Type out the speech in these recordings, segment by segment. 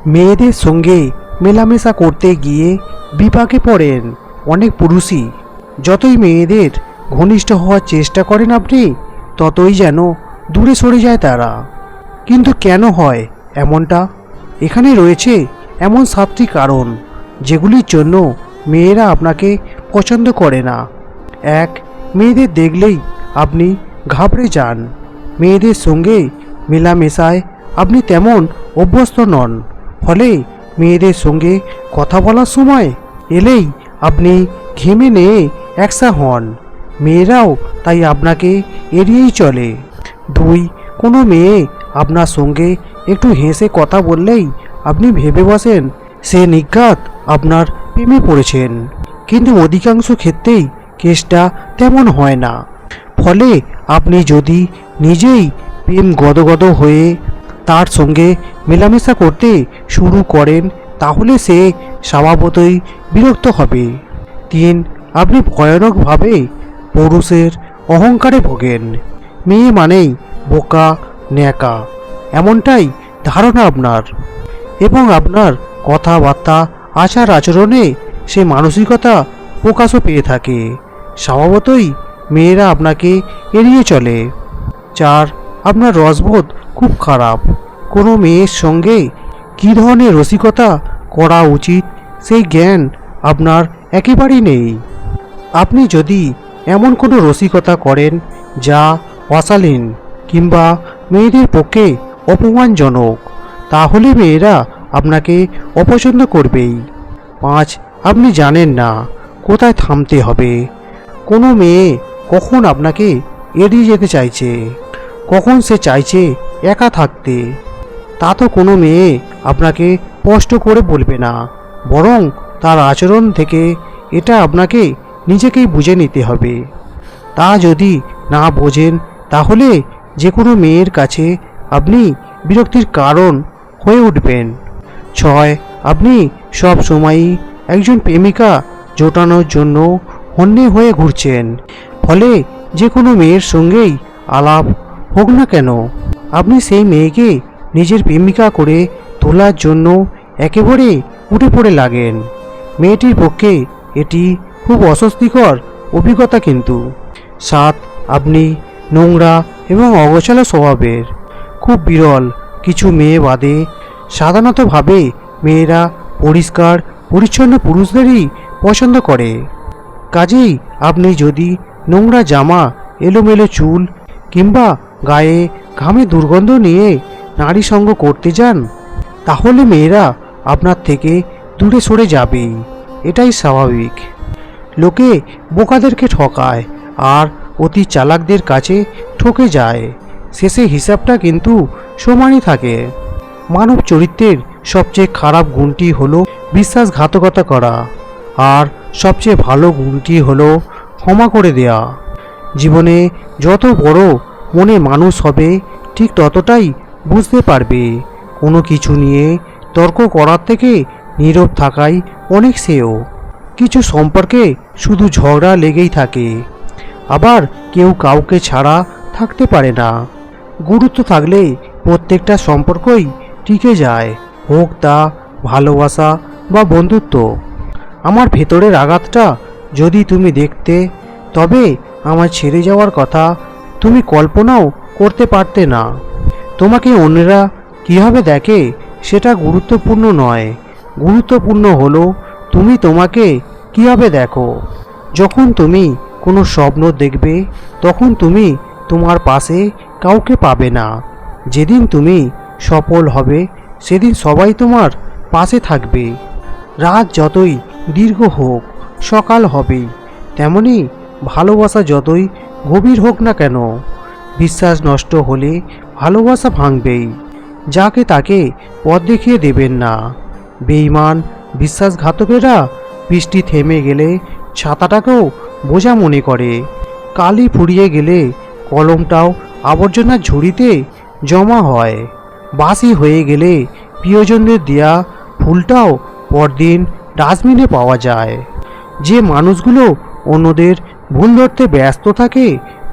মেয়েদের সঙ্গে মেলামেশা করতে গিয়ে বিপাকে পড়েন অনেক পুরুষই। যতই মেয়েদের ঘনিষ্ঠ হওয়ার চেষ্টা করেন আপনি, ততই যেন দূরে সরে যায় তারা। কিন্তু কেন হয় এমনটা? এখানে রয়েছে এমন 7টি কারণ যেগুলির জন্য মেয়েরা আপনাকে পছন্দ করে না। 1. মেয়েদের দেখলেই আপনি ঘাবড়ে যান। মেয়েদের সঙ্গে মেলামেশায় আপনি তেমন অভ্যস্ত নন, ফলে মেয়েদের সঙ্গে কথা বলার সময় এলেই আপনি ঘেমে নিয়ে একসা হন। মেয়েরাও তাই আপনাকে এড়িয়েই চলে। 2. কোনো মেয়ে আপনার সঙ্গে একটু হেসে কথা বললেই আপনি ভেবে বসেন সে নিঘাত আপনার প্রেমে পড়েছেন। কিন্তু অধিকাংশ ক্ষেত্রেই কেসটা তেমন হয় না। ফলে আপনি যদি নিজেই প্রেম গদগদ হয়ে তার সঙ্গে মেলামেশা করতে শুরু করেন, তাহলে সে স্বভাবতই বিরক্ত হবে। 3. আপনি ভয়ানকভাবে পুরুষের অহংকারে ভোগেন। মেয়ে মানেই বোকা, ন্যাকা, এমনটাই ধারণা আপনার, এবং আপনার কথাবার্তা, আচার আচরণে সে মানসিকতা প্রকাশও পেয়ে থাকে। স্বভাবতই মেয়েরা আপনাকে এড়িয়ে চলে। 4. আপনার রসবোধ খুব খারাপ। কোনো মেয়ের সঙ্গে কী ধরনের রসিকতা করা উচিত সেই জ্ঞান আপনার একেবারেই নেই। আপনি যদি এমন কোনো রসিকতা করেন যা অশালীন কিংবা মেয়েদের পক্ষে অপমানজনক, তাহলে মেয়েরা আপনাকে অপছন্দ করবেই। 5. আপনি জানেন না কোথায় থামতে হবে। কোনো মেয়ে কখন আপনাকে এড়িয়ে যেতে চাইছে, কখন সে চাইছে একা থাকতে, তা তো কোনো মেয়ে আপনাকে স্পষ্ট করে বলবে না, বরং তার আচরণ থেকে এটা আপনাকে নিজেকেই বুঝে নিতে হবে। তা যদি না বোঝেন, তাহলে যে কোনো মেয়ের কাছে আপনি বিরক্তির কারণ হয়ে উঠবেন। 6. আপনি সব সময়ই একজন প্রেমিকা জোটানোর জন্য হন্যে হয়ে ঘুরছেন। ফলে যে কোনো মেয়ের সঙ্গেই আলাপ হোক না কেন, আপনি সেই মেয়েকে নিজের প্রেমিকা করে তোলার জন্য একেবারে উঠে পড়ে লাগেন। মেয়েটির পক্ষে এটি খুব অস্বস্তিকর অভিজ্ঞতা কিন্তু। 7. আপনি নোংরা এবং অগোছালো স্বভাবের। খুব বিরল কিছু মেয়ে বাদে সাধারণতভাবে মেয়েরা পরিষ্কার পরিচ্ছন্ন পুরুষদেরই পছন্দ করে। কাজেই আপনি যদি নোংরা জামা, এলোমেলো চুল কিংবা গায়ে ঘামে দুর্গন্ধ নিয়ে নারী সঙ্গ করতে যান, তাহলে মেয়েরা আপনার থেকে দূরে সরে যাবেই। এটাই স্বাভাবিক। লোকে বোকাদেরকে ঠকায় আর অতি চালাকদের কাছে ঠকে যায়। শেষে হিসাবটা কিন্তু সমানই থাকে। মানব চরিত্রের সবচেয়ে খারাপ গুণটি হলো বিশ্বাসঘাতকতা করা, আর সবচেয়ে ভালো গুণটি হলো ক্ষমা করে দেয়া। জীবনে যত বড় মনে মানুষ হবে, ঠিক ততটাই বুঝতে পারবে কোনো কিছু নিয়ে তর্ক করার থেকে নীরব থাকাই অনেক শ্রেয়। কিছু সম্পর্কে শুধু ঝগড়া লেগেই থাকে, আবার কেউ কাউকে ছাড়া থাকতে পারে না। গুরুত্ব থাকলে প্রত্যেকটা সম্পর্কই টিকে যায়, হোক তা ভালোবাসা বা বন্ধুত্ব। আমার ভেতরের আঘাতটা যদি তুমি দেখতে, তবে আমার ছেড়ে যাওয়ার কথা তুমি কল্পনাও করতে পারতে না। তোমাকে অন্যরা কীভাবে দেখে সেটা গুরুত্বপূর্ণ নয়, গুরুত্বপূর্ণ হলো তুমি তোমাকে কীভাবে দেখো। যখন তুমি কোনো স্বপ্ন দেখবে, তখন তুমি তোমার পাশে কাউকে পাবে না। যেদিন তুমি সফল হবে, সেদিন সবাই তোমার পাশে থাকবে। রাত যতই দীর্ঘ হোক, সকাল হবেই। তেমনি ভালোবাসা যতই গভীর হোক না কেন, বিশ্বাস নষ্ট হলে ভালোবাসা ভাঙবেই। যাকে তাকে পথ দেখিয়ে দেবেন না। বেঈমান বিশ্বাসঘাতকেরা বৃষ্টি থেমে গেলে ছাতাটাকেও বোঝা মনে করে। কালি ফুরিয়ে গেলে কলমটাও আবর্জনার ঝুড়িতে জমা হয়। বাসি হয়ে গেলে প্রিয়জনদের দেয়া ফুলটাও পরদিন ডাস্টবিনে পাওয়া যায়। যে মানুষগুলো অন্যদের ভুল ধরতে ব্যস্ত থাকে,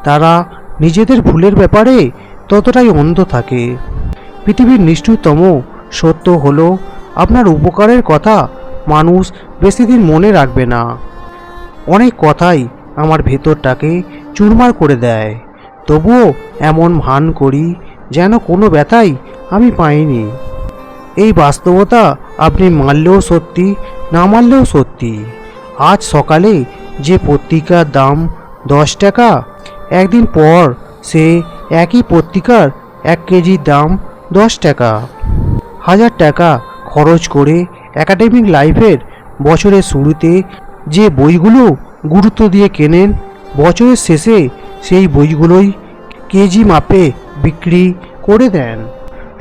তারা নিজেদের ভুলের ব্যাপারে ততটাই অন্ধ থাকে। পৃথিবীর নিষ্ঠুরতম সত্য হলো, আপনার উপকারের কথা মানুষ বেশি দিন মনে রাখবে না। অনেক কথাই আমার ভেতরটাকে চুরমার করে দেয়, তবুও এমন ভান করি যেন কোনো ব্যথাই আমি পাইনি। এই বাস্তবতা আপনি মানলেও সত্যি, না মানলেও সত্যি। আজ সকালে যে পত্রিকার দাম 10 টাকা, একদিন পর সে একই পত্রিকার 1 কেজির দাম 10 টাকা। 1000 টাকা খরচ করে একাডেমিক লাইফের বছরের শুরুতে যে বইগুলো গুরুত্ব দিয়ে কেনেন, বছরের শেষে সেই বইগুলোই কেজি মাপে বিক্রি করে দেন।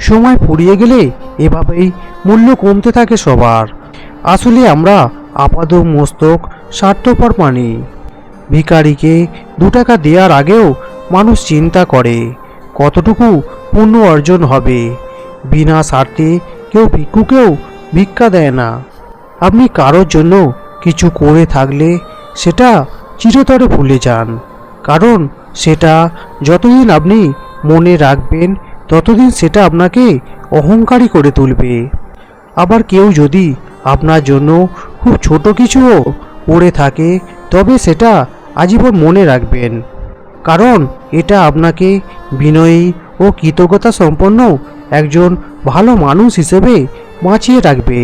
সময় ফুরিয়ে গেলে এভাবেই মূল্য কমতে থাকে সবার। আসলে আমরা আপাদ মস্তক স্বার্থপর প্রাণী। ভিখারিকে 2 টাকা দেওয়ার আগেও মানুষ চিন্তা করে কতটুকু পুণ্য অর্জন হবে। বিনা স্বার্থে কেউ ভিক্ষুকেও ভিক্ষা দেয় না। আপনি কারোর জন্য কিছু করে থাকলে সেটা চিরতরে ভুলে যান, কারণ সেটা যতদিন আপনি মনে রাখবেন ততদিন সেটা আপনাকে অহংকারী করে তুলবে। আবার কেউ যদি আপনার জন্য খুব ছোট কিছুও করে থাকে, তবে সেটা আজীবন মনে রাখবেন, কারণ এটা আপনাকে বিনয়ী ও কৃতজ্ঞতা সম্পন্ন একজন ভালো মানুষ হিসেবে বাঁচিয়ে রাখবে।